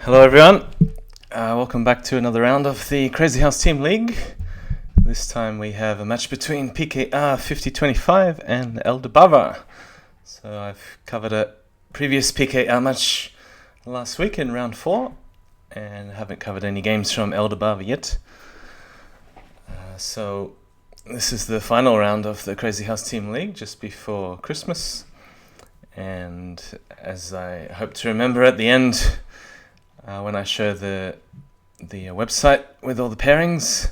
Hello everyone, welcome back to another round of the Crazyhouse Team League. This time we have a match between pkr5025 and eldebarva. So I've covered a previous pkr match last week in round 4 and haven't covered any games from eldebarva yet. So this is the final round of the Crazyhouse Team League just before Christmas. And as I hope to remember at the end, when I show the website with all the pairings,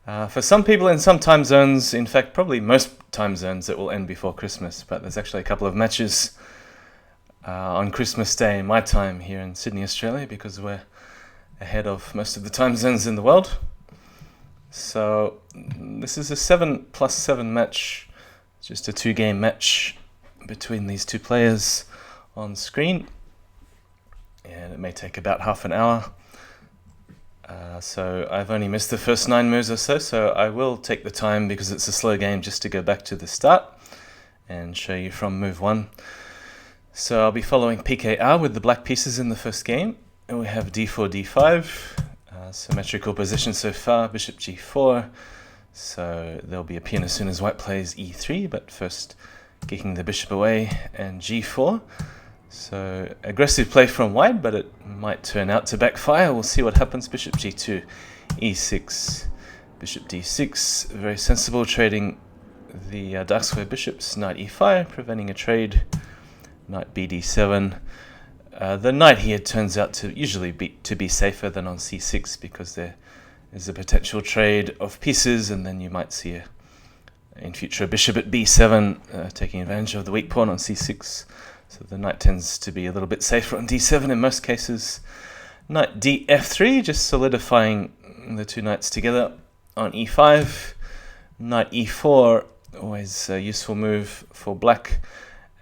for some people in some time zones, in fact probably most time zones, it will end before Christmas, but there's actually a couple of matches on Christmas Day my time here in Sydney, Australia, because we're ahead of most of the time zones in the world. So this is a 7+7 match, just a 2-game match between these two players on screen, and it may take about half an hour. So I've only missed the first 9 moves or so I will take the time, because it's a slow game, just to go back to the start and show you from move 1. So I'll be following pkr with the black pieces in the first game, and we have d4, d5, symmetrical position so far, bishop g4, so there'll be a pin as soon as white plays e3, but first kicking the bishop away, and g4. So aggressive play from white, but it might turn out to backfire. We'll see what happens. Bishop g2, e6, bishop d6. Very sensible, trading the dark square bishops. Knight e5, preventing a trade. Knight bd7. The knight here turns out to usually be safer than on c6, because there is a potential trade of pieces, and then you might see in future a bishop at b7, taking advantage of the weak pawn on c6. So the knight tends to be a little bit safer on d7 in most cases. Knight df3, just solidifying the two knights together on e5. Knight e4, always a useful move for black,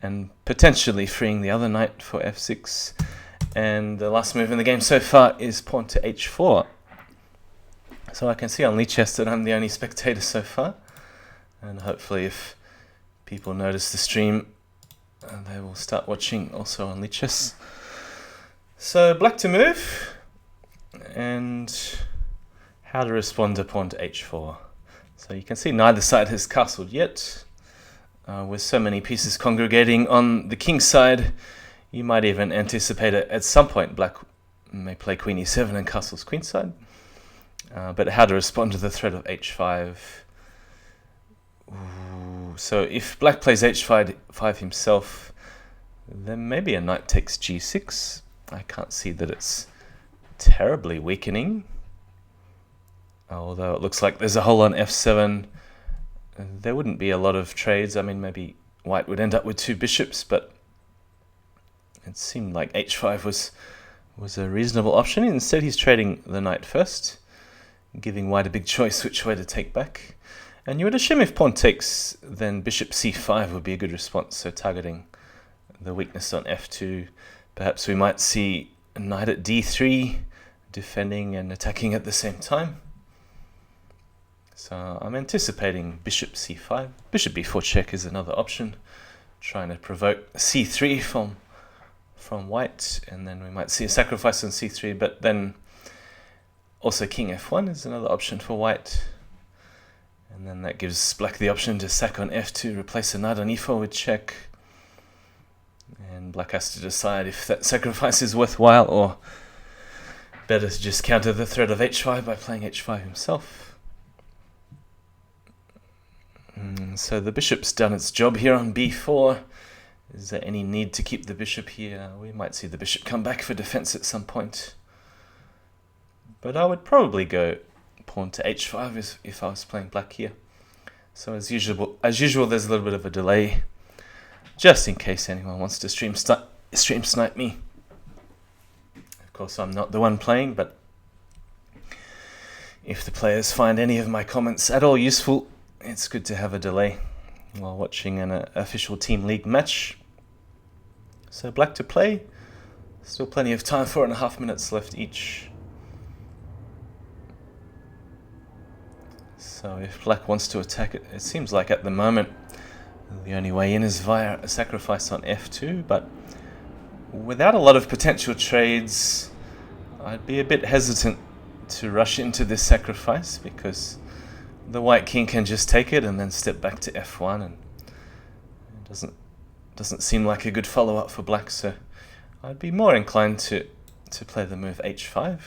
and potentially freeing the other knight for f6. And the last move in the game so far is pawn to h4. So I can see on Lichess that I'm the only spectator so far, and hopefully if people notice the stream, they will start watching also on Lichess. So black to move, and how to respond to pawn to h4. So you can see neither side has castled yet. With so many pieces congregating on the king side, you might even anticipate it at some point black may play queen e7 and castles queenside. But how to respond to the threat of h5. So if black plays h5 himself, then maybe a knight takes g6. I can't see that it's terribly weakening, although it looks like there's a hole on f7. There wouldn't be a lot of trades. I mean, maybe white would end up with 2 bishops, but it seemed like h5 was a reasonable option. Instead, he's trading the knight first, giving white a big choice which way to take back. And you would assume if pawn takes, then bishop c5 would be a good response, so targeting the weakness on f2. Perhaps we might see a knight at d3, defending and attacking at the same time. So I'm anticipating bishop c5. Bishop b4 check is another option, trying to provoke c3 from white, and then we might see a sacrifice on c3, but then also king f1 is another option for white. And then that gives black the option to sack on f2, replace a knight on e4 with check. And black has to decide if that sacrifice is worthwhile, or better to just counter the threat of h5 by playing h5 himself. So the bishop's done its job here on b4. Is there any need to keep the bishop here? We might see the bishop come back for defense at some point. But I would probably go pawn to h5 if I was playing black here. So as usual, there's a little bit of a delay, just in case anyone wants to stream snipe me. Of course, I'm not the one playing, but if the players find any of my comments at all useful, it's good to have a delay while watching an official Team League match. So black to play, still plenty of time, 4.5 minutes left each. So if black wants to attack it, it seems like at the moment the only way in is via a sacrifice on f2, but without a lot of potential trades, I'd be a bit hesitant to rush into this sacrifice because the white king can just take it and then step back to f1, and it doesn't seem like a good follow-up for black, so I'd be more inclined to play the move h5.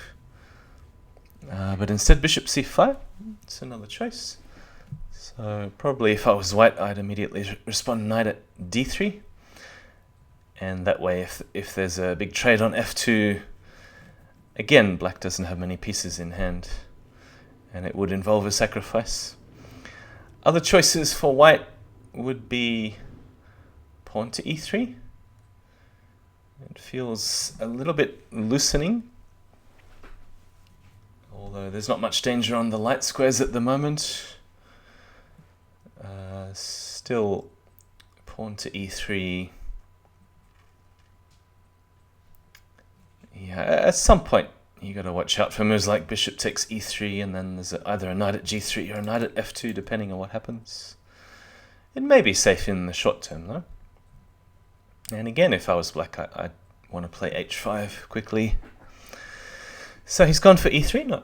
But instead bishop c5, it's another choice. So probably if I was white, I'd immediately respond knight at d3. And that way, if there's a big trade on f2, again, black doesn't have many pieces in hand, and it would involve a sacrifice. Other choices for white would be pawn to e3. It feels a little bit loosening, although there's not much danger on the light squares at the moment. Still, pawn to e3. Yeah, at some point you got to watch out for moves like bishop takes e3, and then there's either a knight at g3 or a knight at f2, depending on what happens. It may be safe in the short term, though. And again, if I was black, I'd want to play h5 quickly. So he's gone for e3,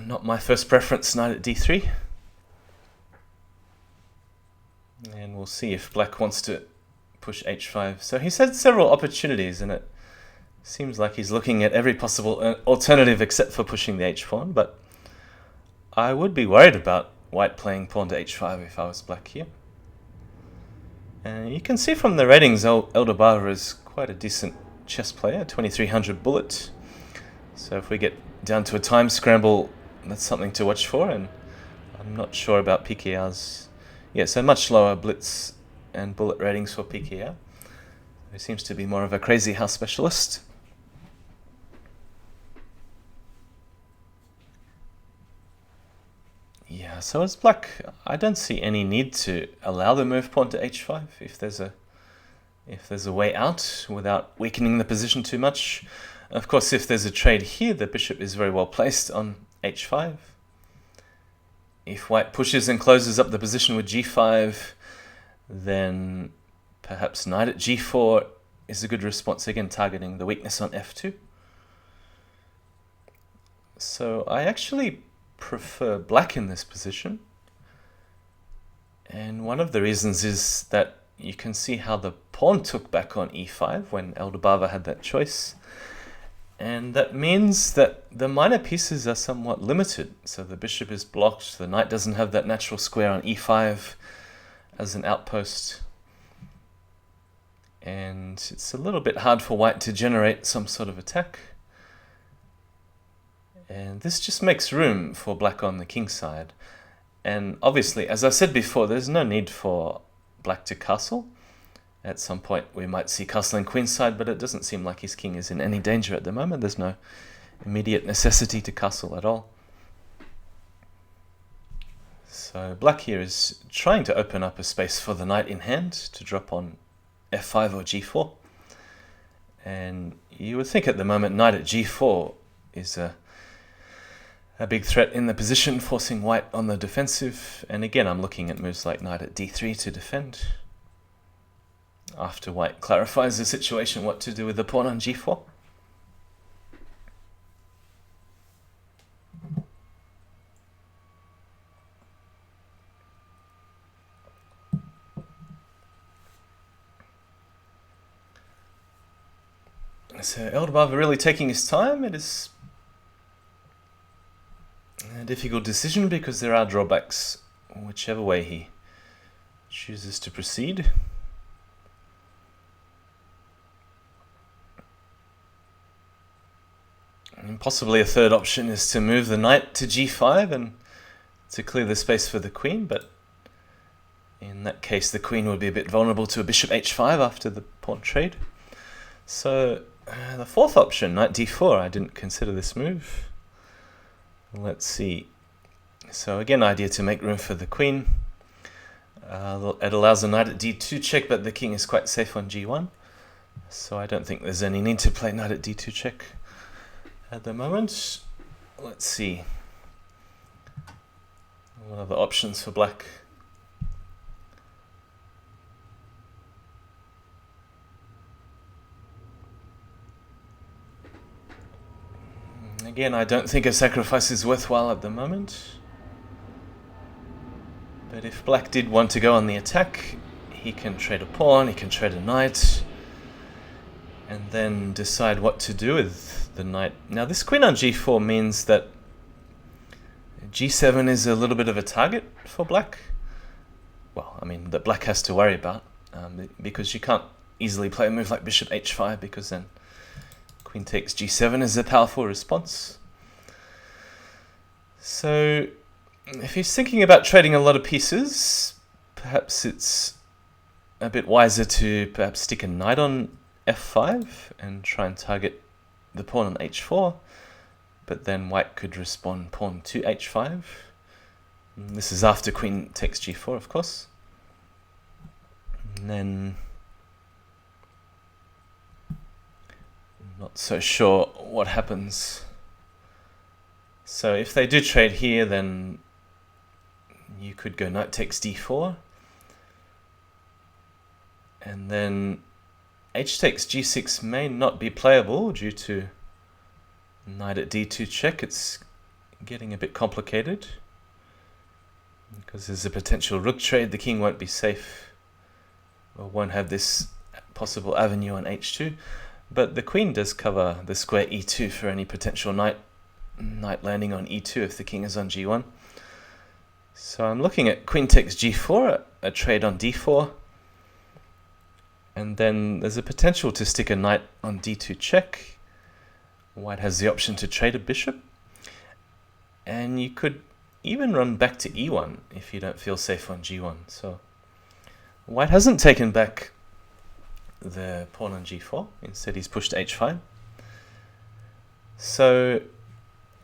not my first preference, knight at d3. And we'll see if black wants to push h5. So he's had several opportunities, and it seems like he's looking at every possible alternative except for pushing the h-pawn, but I would be worried about white playing pawn to h5 if I was black here. And you can see from the ratings, eldebarva is quite a decent chess player, 2300 bullet. So if we get down to a time scramble, that's something to watch for, and I'm not sure about pkr's. Yeah, so much lower blitz and bullet ratings for pkr. He seems to be more of a Crazyhouse specialist. Yeah, so as black, I don't see any need to allow the move pawn to h5 if there's a way out without weakening the position too much. Of course, if there's a trade here, the bishop is very well placed on h5. If white pushes and closes up the position with g5, then perhaps knight at g4 is a good response, again targeting the weakness on f2. So I actually prefer black in this position, and one of the reasons is that you can see how the pawn took back on e5 when eldebarva had that choice, and that means that the minor pieces are somewhat limited. So the bishop is blocked, the knight doesn't have that natural square on e5 as an outpost, and it's a little bit hard for white to generate some sort of attack. And this just makes room for black on the king side. And obviously, as I said before, there's no need for black to castle. At some point we might see castling queenside, but it doesn't seem like his king is in any danger at the moment. There's no immediate necessity to castle at all. So black here is trying to open up a space for the knight in hand to drop on f5 or g4. And you would think at the moment knight at g4 is a big threat in the position, forcing white on the defensive. And again, I'm looking at moves like knight at d3 to defend, after white clarifies the situation what to do with the pawn on g4. So eldebarva really taking his time. It is a difficult decision because there are drawbacks whichever way he chooses to proceed. And possibly a third option is to move the knight to g5 and to clear the space for the queen, but in that case the queen would be a bit vulnerable to a bishop h5 after the pawn trade. So the fourth option, knight d4, I didn't consider this move. Let's see. So again, idea to make room for the queen. It allows a knight at d2 check, but the king is quite safe on g1. So I don't think there's any need to play knight at d2 check at the moment. Let's see. What are the options for black? Again, I don't think a sacrifice is worthwhile at the moment. But if black did want to go on the attack, he can trade a pawn, he can trade a knight, and then decide what to do with the knight. Now this queen on g4 means that g7 is a little bit of a target for black. Well, I mean, that black has to worry about, because you can't easily play a move like bishop h5, because then queen takes g7 is a powerful response. So if he's thinking about trading a lot of pieces, perhaps it's a bit wiser to perhaps stick a knight on f5 and try and target the pawn on h4, but then white could respond pawn to h5. And this is after queen takes g4, of course. And then I'm not so sure what happens. So if they do trade here, then you could go knight takes d4, and then h takes g6 may not be playable due to knight at d2 check. It's getting a bit complicated because there's a potential rook trade. The king won't be safe, or won't have this possible avenue on h2, but the queen does cover the square e2 for any potential knight landing on e2 if the king is on g1. So I'm looking at queen takes g4, a trade on d4, and then there's a potential to stick a knight on d2 check. White has the option to trade a bishop, and you could even run back to e1 if you don't feel safe on g1. So white hasn't taken back the pawn on g4, instead he's pushed h5. So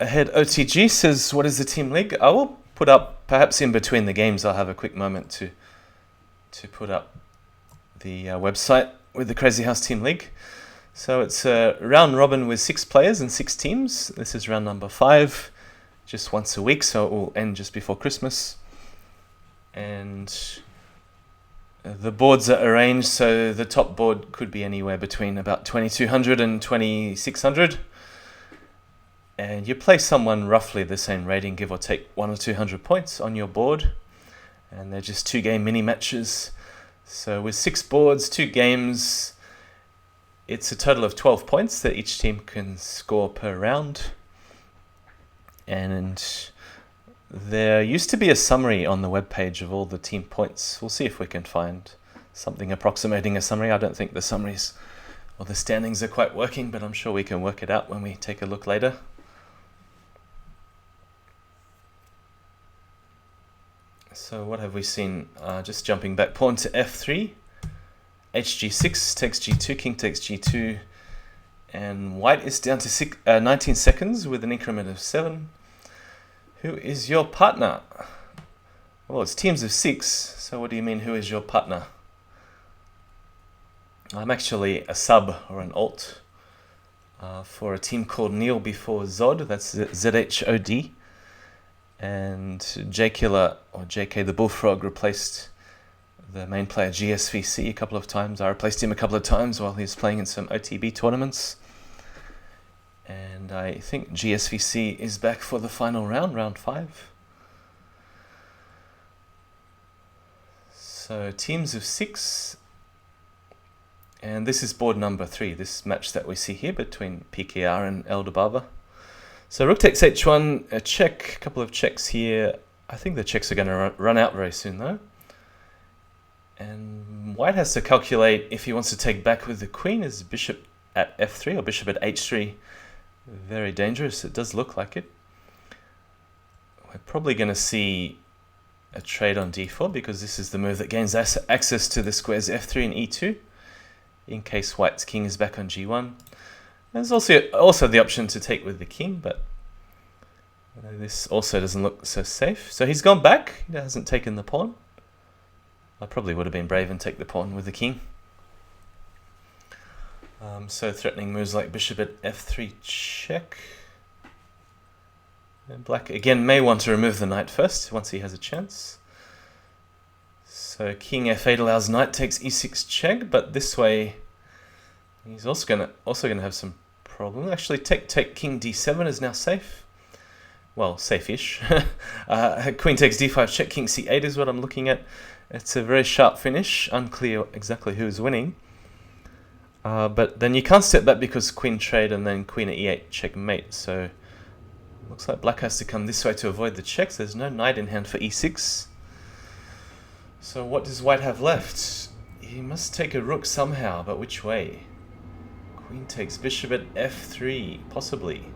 ahead OTG says, what is the team league? I will put up, perhaps in between the games, I'll have a quick moment to put up the website with the Crazyhouse Team League. So it's a round robin with 6 players and 6 teams. This is round number 5, just once a week, so it will end just before Christmas. And the boards are arranged, so the top board could be anywhere between about 2200 and 2600. And you play someone roughly the same rating, give or take 100 or 200 points on your board. And they're just 2-game mini matches. So with 6 boards, 2 games, it's a total of 12 points that each team can score per round. And there used to be a summary on the webpage of all the team points. We'll see if we can find something approximating a summary. I don't think the summaries or the standings are quite working, but I'm sure we can work it out when we take a look later. So what have we seen? Just jumping back, pawn to f3, hg6 takes g2, king takes g2, and white is down to 19 seconds with an increment of 7. Who is your partner? Well, it's teams of 6, so what do you mean, who is your partner? I'm actually a sub or an alt for a team called Neil before Zod, that's ZHOD. And J-Killer, or JK the Bullfrog, replaced the main player GSVC a couple of times. I replaced him a couple of times while he was playing in some OTB tournaments. And I think GSVC is back for the final round, round 5. So teams of 6. And this is board number 3, this match that we see here between pkr and eldebarva. So rook takes h1, a check, a couple of checks here. I think the checks are going to run out very soon though. And white has to calculate if he wants to take back with the queen. Is bishop at f3 or bishop at h3. Very dangerous, it does look like it. We're probably going to see a trade on d4 because this is the move that gains access to the squares f3 and e2 in case white's king is back on g1. There's also the option to take with the king, but this also doesn't look so safe. So he's gone back, he hasn't taken the pawn. I probably would have been brave and take the pawn with the king. So threatening moves like bishop at f3 check. And black again may want to remove the knight first once he has a chance. So king f8 allows knight takes e6 check, but this way he's also gonna have some problem. Actually, take king d7 is now safe. Well, safe-ish. Queen takes d5, check king c8 is what I'm looking at. It's a very sharp finish. Unclear exactly who's winning. But then you can't step back because queen trade and then queen at e8 checkmate. So looks like black has to come this way to avoid the checks. There's no knight in hand for e6. So what does white have left? He must take a rook somehow, but which way? Queen takes bishop at f3, possibly.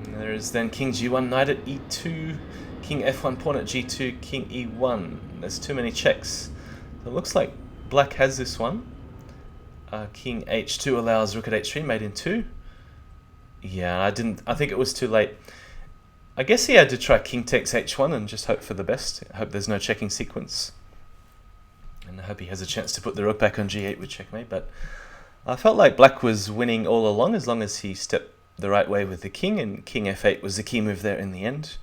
And there is then king g1, knight at e2, king f1, pawn at g2, king e1. There's too many checks. So it looks like black has this one. King h2 allows rook at h3, mate in 2. Yeah, I think it was too late. I guess he had to try king takes h1 and just hope for the best. I hope there's no checking sequence. And I hope he has a chance to put the rook back on g8 with checkmate. But I felt like black was winning all along as long as he stepped the right way with the king. And king f8 was the key move there in the end,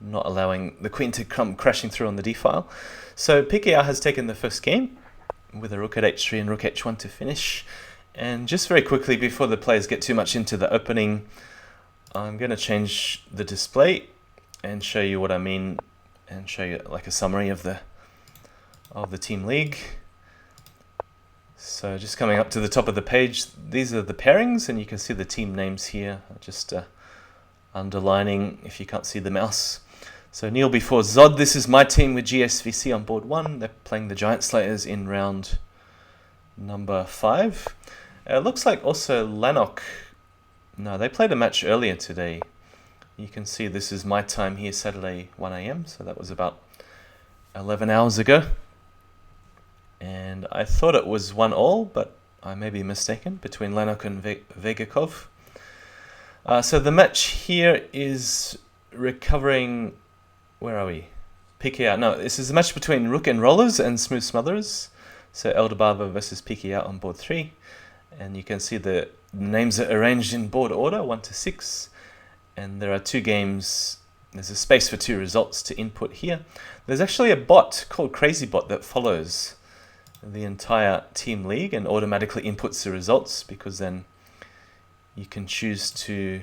not allowing the queen to come crashing through on the d-file. So pkr has taken the first game with a rook at h3 and rook h1 to finish. And just very quickly, before the players get too much into the opening, I'm going to change the display and show you what I mean, and show you like a summary of the team league. So just coming up to the top of the page, these are the pairings, and you can see the team names here, just underlining if you can't see the mouse. So Neil before Zod, this is my team with GSVC on board 1. They're playing the Giant Slayers in round number 5. It looks like also Lanok, no, they played a match earlier today. You can see this is my time here, Saturday 1 AM, so that was about 11 hours ago. And I thought it was 1-1, but I may be mistaken, between Lanok and Vegakov. So the match here is recovering. Where are we? pkr. No, this is a match between Rook and Rollers and Smooth Smotherers. So eldebarva versus pkr on board 3. And you can see the names are arranged in board order, 1 to 6. And there are 2 games. There's a space for 2 results to input here. There's actually a bot called Crazybot that follows the entire team league and automatically inputs the results, because then you can choose to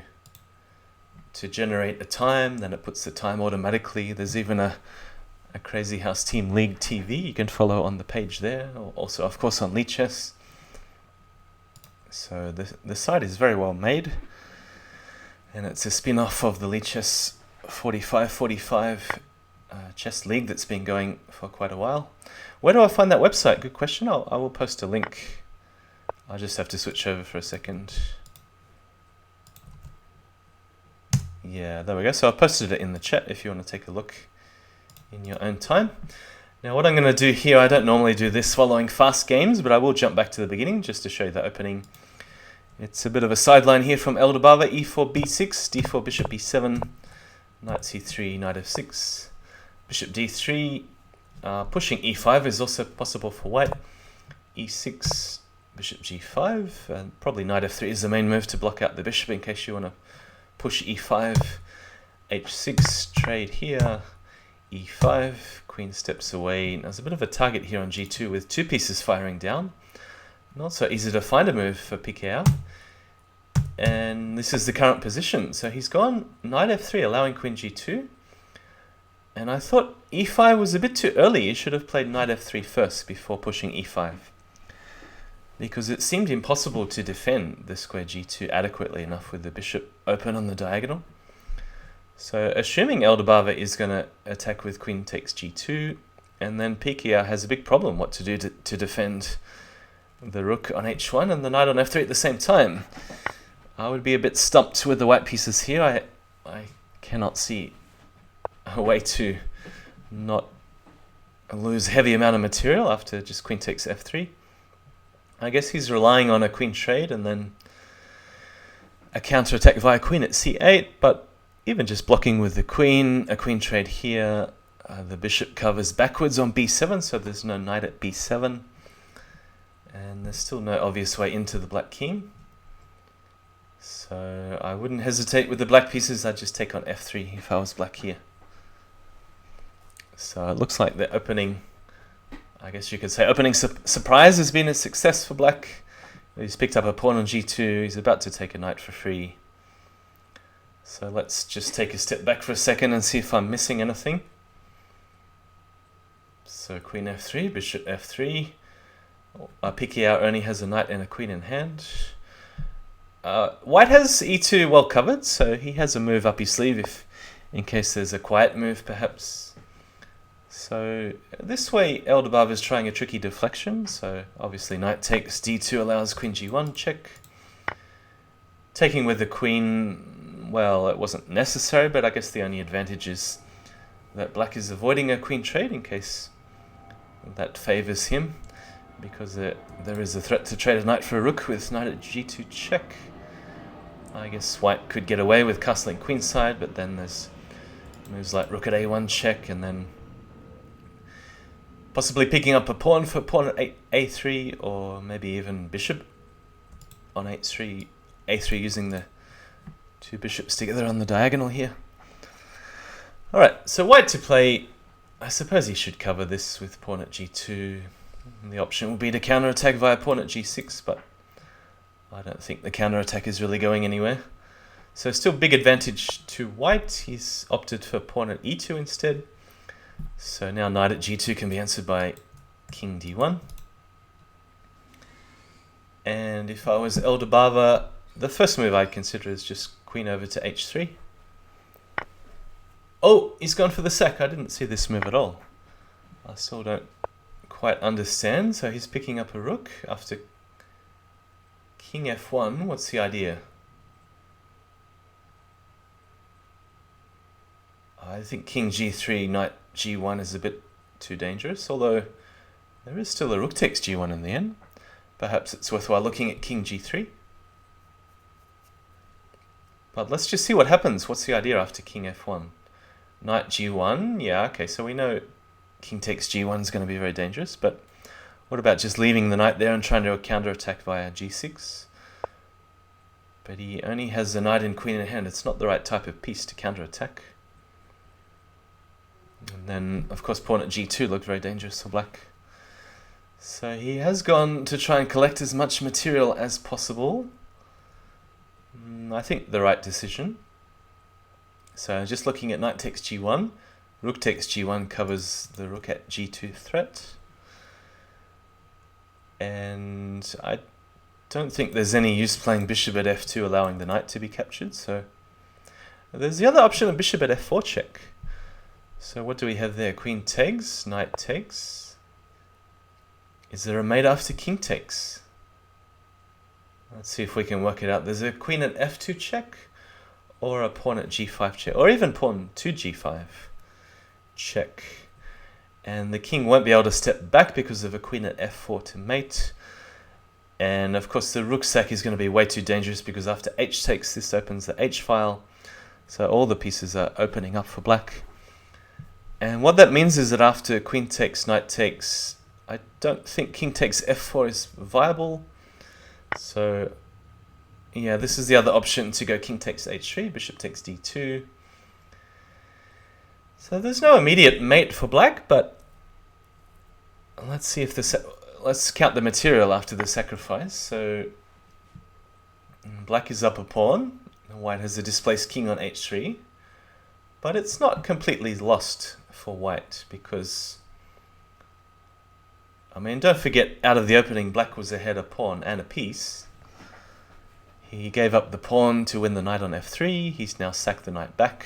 generate a time, then it puts the time automatically. There's even a Crazyhouse Team League TV you can follow on the page there, also of course on Lichess. So the site is very well made, and it's a spin-off of the Lichess 4545 chess league that's been going for quite a while. Where do I find that website? Good question. I will post a link. I'll just have to switch over for a second. Yeah, there we go. So I posted it in the chat if you want to take a look in your own time. Now what I'm going to do here, I don't normally do this following fast games, but I will jump back to the beginning just to show you the opening. It's a bit of a sideline here from eldebarva, e4, b6, d4, bishop b7, knight c3, knight f6, bishop d3, pushing e5 is also possible for white, e6, bishop g5, and probably knight f3 is the main move to block out the bishop in case you want to push e5, h6, trade here, e5, queen steps away. Now, there's a bit of a target here on g2 with 2 pieces firing down. Not so easy to find a move for pkr. And this is the current position. So he's gone knight f3, allowing queen g2. And I thought e5 was a bit too early. He should have played knight f3 first before pushing e5. Because it seemed impossible to defend the square g2 adequately enough with the bishop open on the diagonal. So assuming eldebarva is going to attack with queen takes g2, and then pkr has a big problem what to do to defend the rook on h1 and the knight on f3 at the same time. I would be a bit stumped with the white pieces here. I cannot see a way to not lose a heavy amount of material after just queen takes f3. I guess he's relying on a queen trade and then a counter-attack via queen at c8, but even just blocking with the queen, a queen trade here, the bishop covers backwards on b7, so there's no knight at b7. And there's still no obvious way into the black king. So I wouldn't hesitate with the black pieces. I'd just take on f3 if I was black here. So it looks like the opening, I guess you could say, opening surprise has been a success for black. He's picked up a pawn on g2. He's about to take a knight for free. So let's just take a step back for a second and see if I'm missing anything. So queen f3, bishop f3. pkr only has a knight and a queen in hand. White has e2 well covered, so he has a move up his sleeve if, in case there's a quiet move perhaps. So this way eldebarva is trying a tricky deflection, so obviously knight takes d2 allows queen g1 check. Taking with the queen, well, it wasn't necessary, but I guess the only advantage is that black is avoiding a queen trade in case that favors him, because there is a threat to trade a knight for a rook with knight at g2 check. I guess white could get away with castling queenside, but then there's moves like rook at a1 check, and then possibly picking up a pawn for pawn at a3, or maybe even bishop on a3 using the two bishops together on the diagonal here. Alright, so white to play, I suppose he should cover this with pawn at g2. And the option will be to counterattack via pawn at g6, but I don't think the counterattack is really going anywhere. So still big advantage to white. He's opted for pawn at e2 instead. So now knight at g2 can be answered by king d1. And if I was eldebarva, the first move I'd consider is just queen over to h3. Oh, he's gone for the sack. I didn't see this move at all. I still don't quite understand. So he's picking up a rook after king f1. What's the idea? I think king g3, knight g1 is a bit too dangerous, although there is still a rook takes g1 in the end. Perhaps it's worthwhile looking at king g3. But let's just see what happens. What's the idea after king f1? Knight g1, yeah, okay, so we know king takes g1 is going to be very dangerous, but what about just leaving the knight there and trying to counterattack via g6? But he only has the knight and queen in hand. It's not the right type of piece to counterattack. And then, of course, pawn at g2 looked very dangerous for black. So he has gone to try and collect as much material as possible. I think the right decision. So just looking at knight takes g1, rook takes g1 covers the rook at g2 threat. And I don't think there's any use playing bishop at f2 allowing the knight to be captured. So there's the other option of bishop at f4 check. So what do we have there? Queen takes, knight takes. Is there a mate after king takes? Let's see if we can work it out. There's a queen at f2 check, or a pawn at g5 check, or even pawn to g5 check. And the king won't be able to step back because of a queen at f4 to mate. And of course the rook sack is going to be way too dangerous because after h takes, this opens the h file. So all the pieces are opening up for black. And what that means is that after queen takes, knight takes, I don't think king takes f4 is viable. So yeah, this is the other option to go king takes h3, bishop takes d2. So there's no immediate mate for black, but let's see if let's count the material after the sacrifice. So black is up a pawn, white has a displaced king on h3, but it's not completely lost for white because, I mean, don't forget, out of the opening, black was ahead a pawn and a piece. He gave up the pawn to win the knight on f3. He's now sacked the knight back.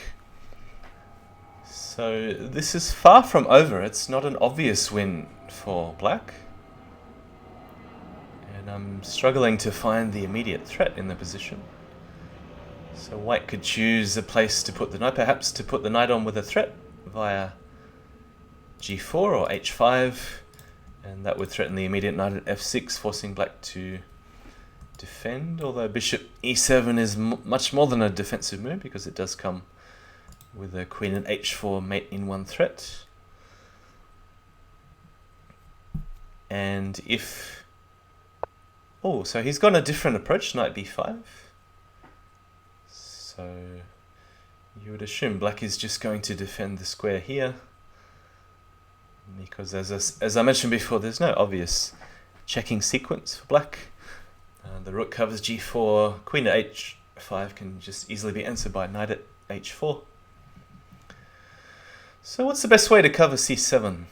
So this is far from over. It's not an obvious win for black. And I'm struggling to find the immediate threat in the position. So white could choose a place to put the knight, perhaps to put the knight on with a threat via g4 or h5. And that would threaten the immediate knight at f6, forcing black to defend. Although bishop e7 is much more than a defensive move because it does come with a queen at h4 mate in one threat. And if... oh, so he's got a different approach, knight b5. So you would assume black is just going to defend the square here, because as I mentioned before, there's no obvious checking sequence for black. The rook covers g4, queen at h5 can just easily be answered by knight at h4. So what's the best way to cover c7?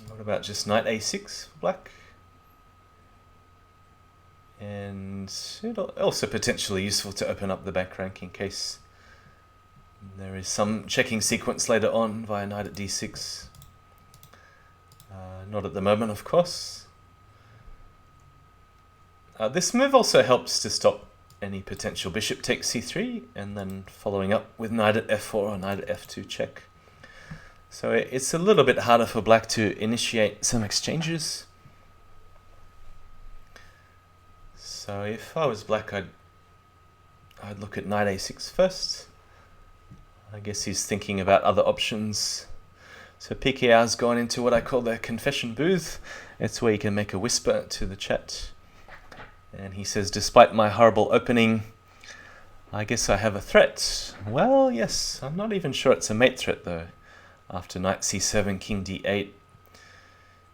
What about just knight a6 for black? And it'll also potentially useful to open up the back rank in case there is some checking sequence later on via knight at d6. Not at the moment, of course. This move also helps to stop any potential bishop takes c3 and then following up with knight at f4 or knight at f2 check. So it's a little bit harder for black to initiate some exchanges. So if I was black, I'd look at knight a6 first. I guess he's thinking about other options. So PKR's gone into what I call the confession booth. It's where you can make a whisper to the chat. And he says, despite my horrible opening, I guess I have a threat. Well, yes, I'm not even sure it's a mate threat though. After knight c7, king d8,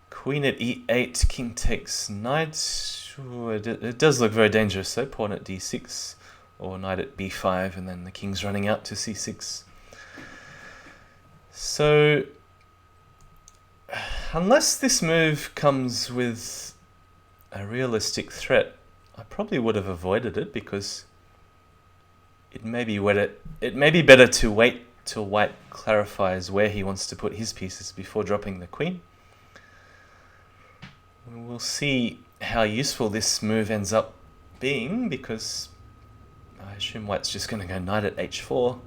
queen at e8, king takes knight. Ooh, it does look very dangerous though. Pawn at d6 or knight at b5 and then the king's running out to c6. So unless this move comes with a realistic threat, I probably would have avoided it because it may be better to wait till white clarifies where he wants to put his pieces before dropping the queen. We'll see how useful this move ends up being because I assume white's just going to go knight at h4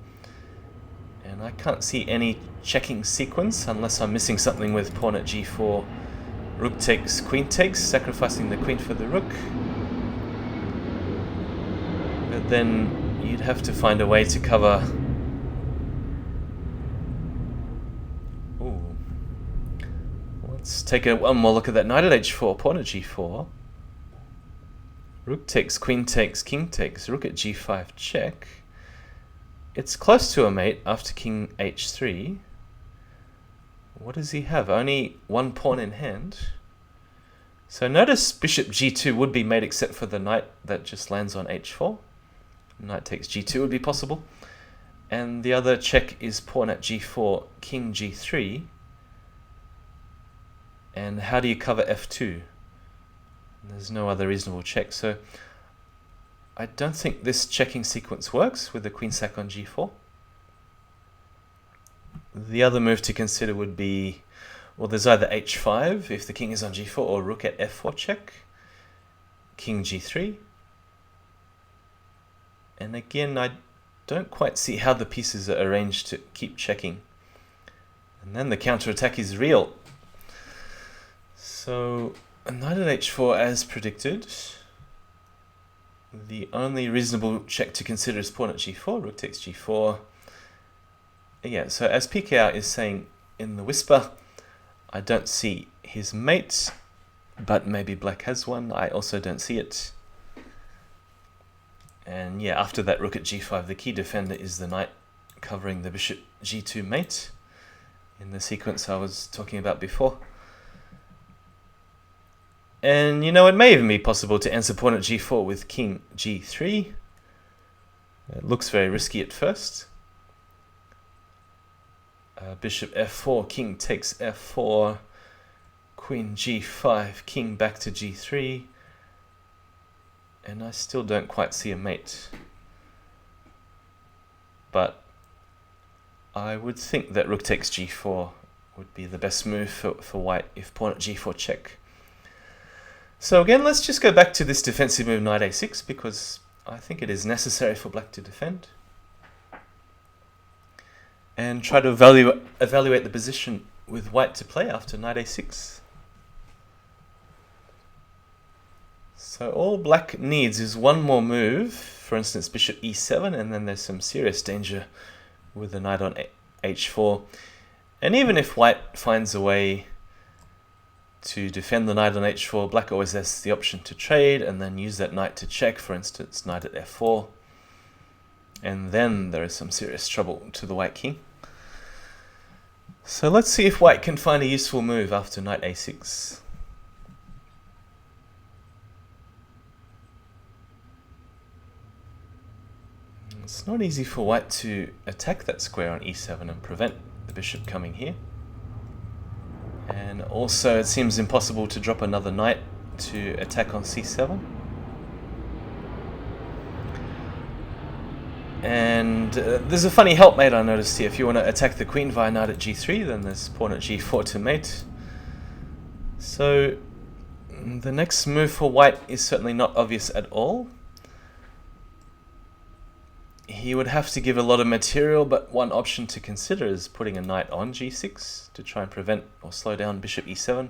and I can't see any checking sequence unless I'm missing something with pawn at g4, rook takes, queen takes, sacrificing the queen for the rook. But then you'd have to find a way to cover. Ooh. Let's take one more look at that. Knight at h4, pawn at g4. Rook takes, queen takes, king takes, rook at g5 check. It's close to a mate after king h3. What does he have? Only one pawn in hand. So notice bishop g2 would be mate except for the knight that just lands on h4. Knight takes g2 would be possible. And the other check is pawn at g4, king g3. And how do you cover f2? There's no other reasonable check. So I don't think this checking sequence works with the queen sack on g4. The other move to consider would be, well, there's either h5 if the king is on g4 or rook at f4 check, king g3. And again, I don't quite see how the pieces are arranged to keep checking. And then the counterattack is real. So knight at h4 as predicted. The only reasonable check to consider is pawn at g4, rook takes g4. Yeah, so as PKR is saying in the whisper, I don't see his mate, but maybe black has one. I also don't see it. And yeah, after that rook at g5, the key defender is the knight covering the bishop g2 mate in the sequence I was talking about before. And you know, it may even be possible to answer pawn at g4 with king g3. It looks very risky at first. Bishop f4, king takes f4, queen g5, king back to g3. And I still don't quite see a mate. But I would think that rook takes g4 would be the best move for white if pawn at g4 check. So again, let's just go back to this defensive move knight a6 because I think it is necessary for black to defend. And try to evaluate the position with white to play after knight a6. So all black needs is one more move, for instance bishop e7, and then there's some serious danger with the knight on h4. And even if white finds a way to defend the knight on h4, black always has the option to trade and then use that knight to check, for instance knight at f4. and then there is some serious trouble to the white king. So let's see if white can find a useful move after knight a6. It's not easy for white to attack that square on e7 and prevent the bishop coming here. And also it seems impossible to drop another knight to attack on c7. And there's a funny helpmate I noticed here. If you want to attack the queen via knight at g3, then there's pawn at g4 to mate. So the next move for white is certainly not obvious at all. He would have to give a lot of material, but one option to consider is putting a knight on g6 to try and prevent or slow down bishop e7,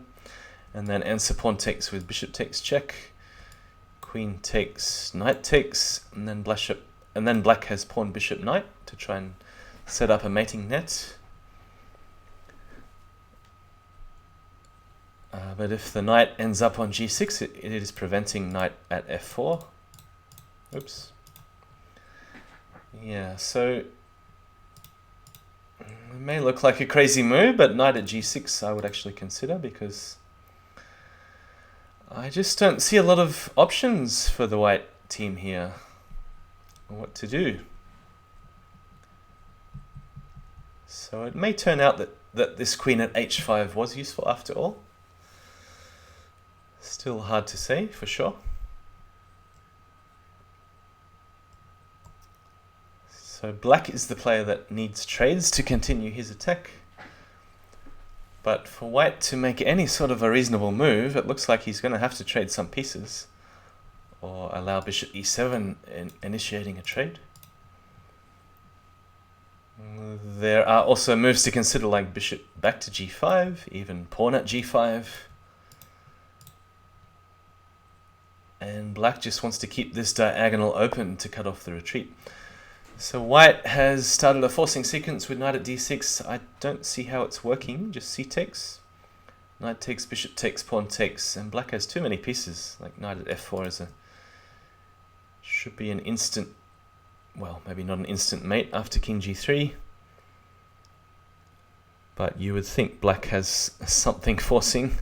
and then answer pawn takes with bishop takes check, queen takes, knight takes, and then black has pawn bishop knight to try and set up a mating net. But if the knight ends up on g6, it is preventing knight at f4. Oops. Yeah, so it may look like a crazy move, but knight at g6 I would actually consider, because I just don't see a lot of options for the white team here on what to do. So it may turn out that this queen at h5 was useful after all. Still hard to say for sure. So black is the player that needs trades to continue his attack. But for white to make any sort of a reasonable move, it looks like he's going to have to trade some pieces, or allow bishop e7 in initiating a trade. There are also moves to consider, like bishop back to g5, even pawn at g5. And black just wants to keep this diagonal open to cut off the retreat. So white has started a forcing sequence with knight at d6. I don't see how it's working. Just c takes, knight takes, bishop takes, pawn takes, and black has too many pieces. Like knight at f4 should be an instant, well, maybe not an instant mate after king g3. But you would think black has something forcing.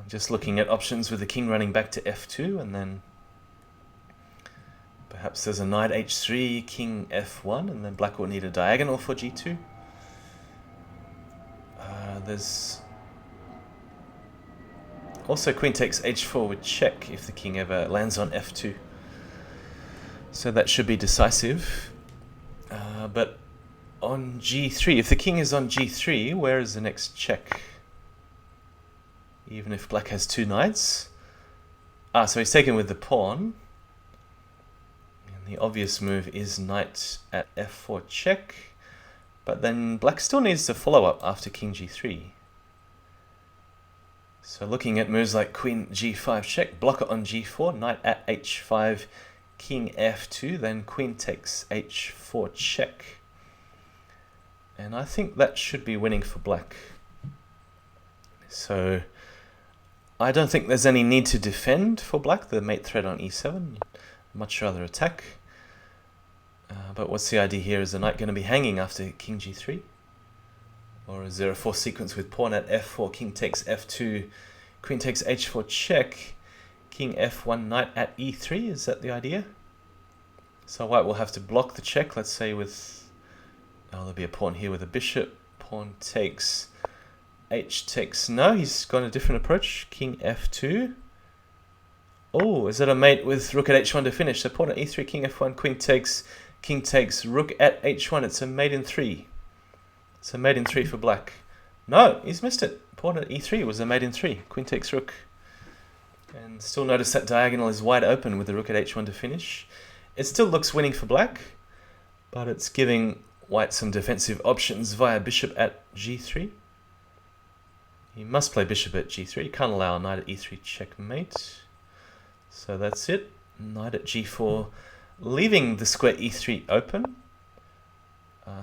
Just looking at options with the king running back to f2, and then perhaps there's a knight h3, king f1, and then black will need a diagonal for g2. There's also queen takes h4 with check if the king ever lands on f2. So that should be decisive. But on g3, if the king is on g3, where is the next check? Even if black has two knights. So he's taken with the pawn. And the obvious move is knight at f4 check. But then black still needs to follow up after king g3. So looking at moves like queen g5 check, blocker on g4, knight at h5, king f2, then queen takes h4 check. And I think that should be winning for black. So I don't think there's any need to defend for black, the mate threat on e7. Much rather attack. But what's the idea here? Is the knight going to be hanging after king g3? Or is there a force sequence with pawn at f4, king takes f2, queen takes h4 check, king f1, knight at e3? Is that the idea? So white will have to block the check, let's say with, there'll be a pawn here with a bishop, pawn takes, h takes, no, he's got a different approach, king f2. Oh, is that a mate with rook at h1 to finish? So pawn at e3, king f1, queen takes, king takes, rook at h1, it's a mate in 3. It's a mate in 3 for black. No, he's missed it. Pawn at e3 was a mate in 3. Queen takes rook. And still notice that diagonal is wide open with the rook at h1 to finish. It still looks winning for black, but it's giving white some defensive options via bishop at g3. He must play bishop at g3. He can't allow knight at e3 checkmate. So that's it. Knight at g4, leaving the square e3 open.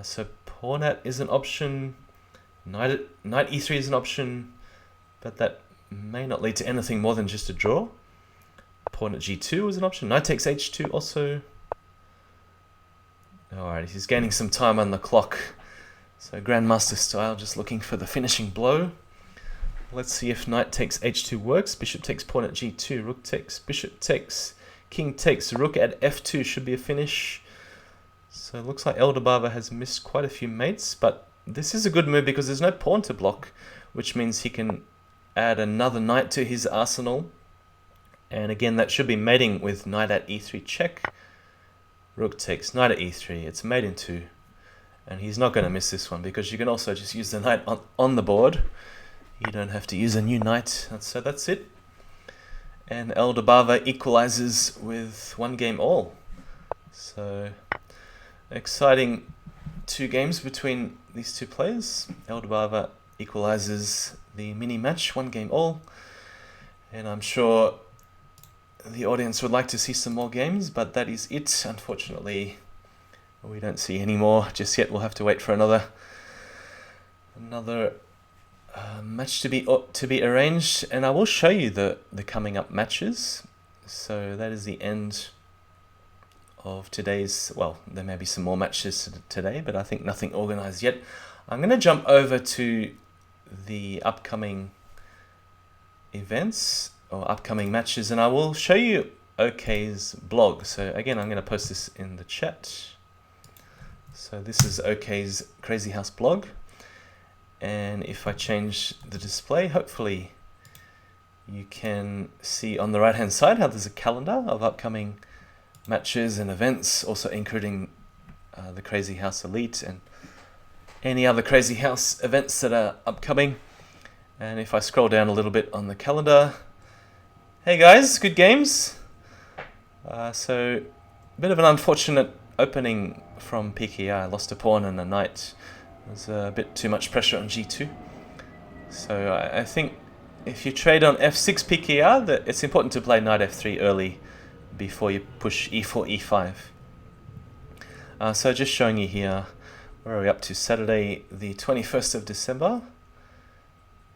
So pawn at is an option, knight e3 is an option, but that may not lead to anything more than just a draw. Pawn at g2 was an option. Knight takes h2 also. Alright, he's gaining some time on the clock. So Grandmaster style, just looking for the finishing blow. Let's see if knight takes h2 works. Bishop takes pawn at g2. Rook takes, bishop takes, king takes. Rook at f2 should be a finish. So it looks like eldebarva has missed quite a few mates, but this is a good move because there's no pawn to block, which means he can add another knight to his arsenal. And again, that should be mating with knight at e3 check. Rook takes, knight at e3. It's mate in two. And he's not going to miss this one because you can also just use the knight on the board. You don't have to use a new knight. So that's it. And eldebarva equalizes with 1 game all. So exciting 2 games between these 2 players. eldebarva equalizes the mini match, 1 game all. And I'm sure the audience would like to see some more games, but that is it. Unfortunately, we don't see any more just yet. We'll have to wait for another match to be arranged, and I will show you the coming up matches. So that is the end of today's. Well, there may be some more matches today, but I think nothing organized yet. I'm going to jump over to the upcoming events or upcoming matches, and I will show you okay's blog. So again, I'm going to post this in the chat. So this is okay's Crazyhouse blog, and if I change the display, hopefully you can see on the right hand side how there's a calendar of upcoming matches and events, also including the Crazyhouse Elite and any other Crazyhouse events that are upcoming. And if I scroll down a little bit on the calendar, hey guys, good games. So a bit of an unfortunate opening from pkr. Lost a pawn and a knight. There's a bit too much pressure on g2. So I think if you trade on f6 pkr, that it's important to play knight f3 early before you push e4, e5. So just showing you here, where are we up to? Saturday the 21st of December.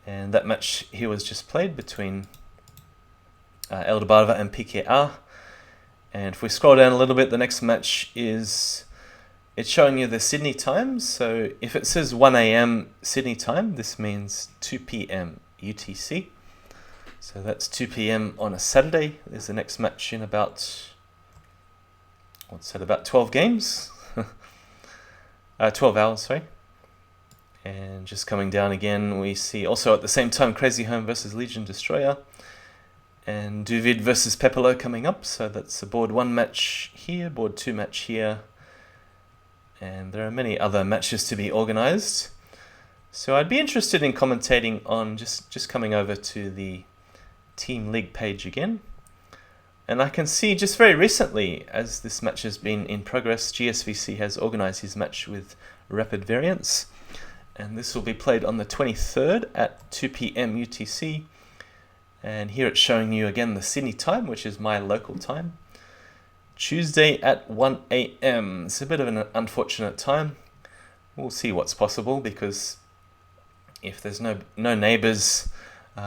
And that match here was just played between eldebarva and pkr. And if we scroll down a little bit, the next match is, it's showing you the Sydney time. So if it says 1 AM Sydney time, this means 2 PM UTC. So that's 2 PM on a Saturday. There's the next match in about, what's that, about 12 games? 12 hours, sorry. And just coming down again, we see also at the same time Crazy Home versus Legion Destroyer. And Duvid versus Pepelo coming up, so that's a board 1 match here, board 2 match here, and there are many other matches to be organized. So I'd be interested in commentating on just coming over to the Team League page again. And I can see just very recently, as this match has been in progress, GSVC has organized his match with Rapid Variance, and this will be played on the 23rd at 2 PM UTC. And here it's showing you again the Sydney time, which is my local time. Tuesday at 1 AM. It's a bit of an unfortunate time. We'll see what's possible, because if there's no neighbors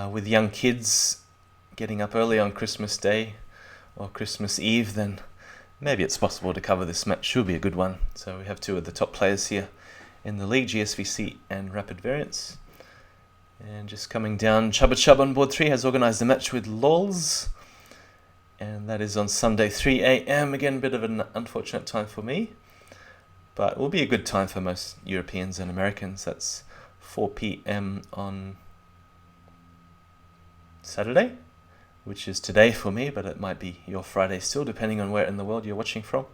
with young kids getting up early on Christmas Day or Christmas Eve, then maybe it's possible to cover this match. Should be a good one. So we have 2 of the top players here in the league, GSVC and Rapid Variance. And just coming down, Chubba Chub on board 3 has organized a match with LOLs, and that is on Sunday 3 AM. Again, a bit of an unfortunate time for me, but it will be a good time for most Europeans and Americans. That's 4 PM on Saturday, which is today for me, but it might be your Friday still, depending on where in the world you're watching from.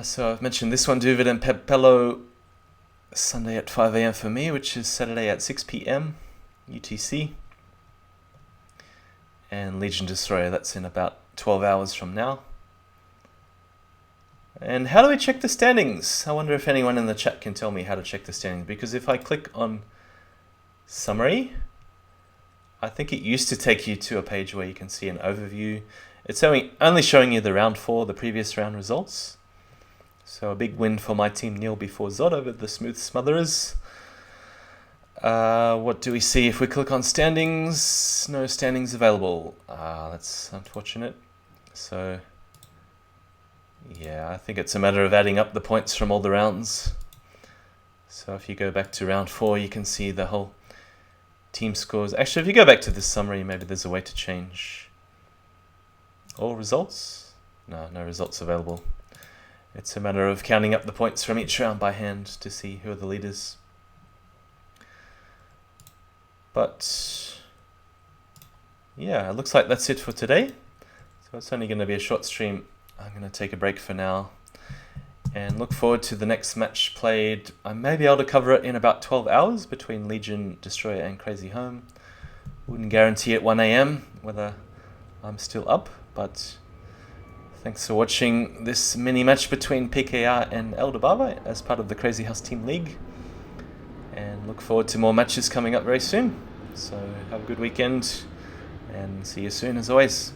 So I've mentioned this one, Duvid and Pepelo, Sunday at 5 AM for me, which is Saturday at 6 PM UTC. And Legion Destroyer, that's in about 12 hours from now. And how do we check the standings? I wonder if anyone in the chat can tell me how to check the standings, because if I click on summary, I think it used to take you to a page where you can see an overview. It's only showing you the round 4, the previous round results. So a big win for my team Neil before Zod over the Smooth Smotherers. What do we see if we click on standings? No standings available. That's unfortunate. So, yeah, I think it's a matter of adding up the points from all the rounds. So if you go back to round 4, you can see the whole team scores. Actually, if you go back to this summary, maybe there's a way to change all results. No results available. It's a matter of counting up the points from each round by hand to see who are the leaders. But yeah, it looks like that's it for today. So it's only going to be a short stream. I'm going to take a break for now and look forward to the next match played. I may be able to cover it in about 12 hours between Legion, Destroyer and Crazy Home. Wouldn't guarantee at 1 AM whether I'm still up, but thanks for watching this mini match between PKR and eldebarva as part of the Crazyhouse Team League. And look forward to more matches coming up very soon. So have a good weekend and see you soon as always.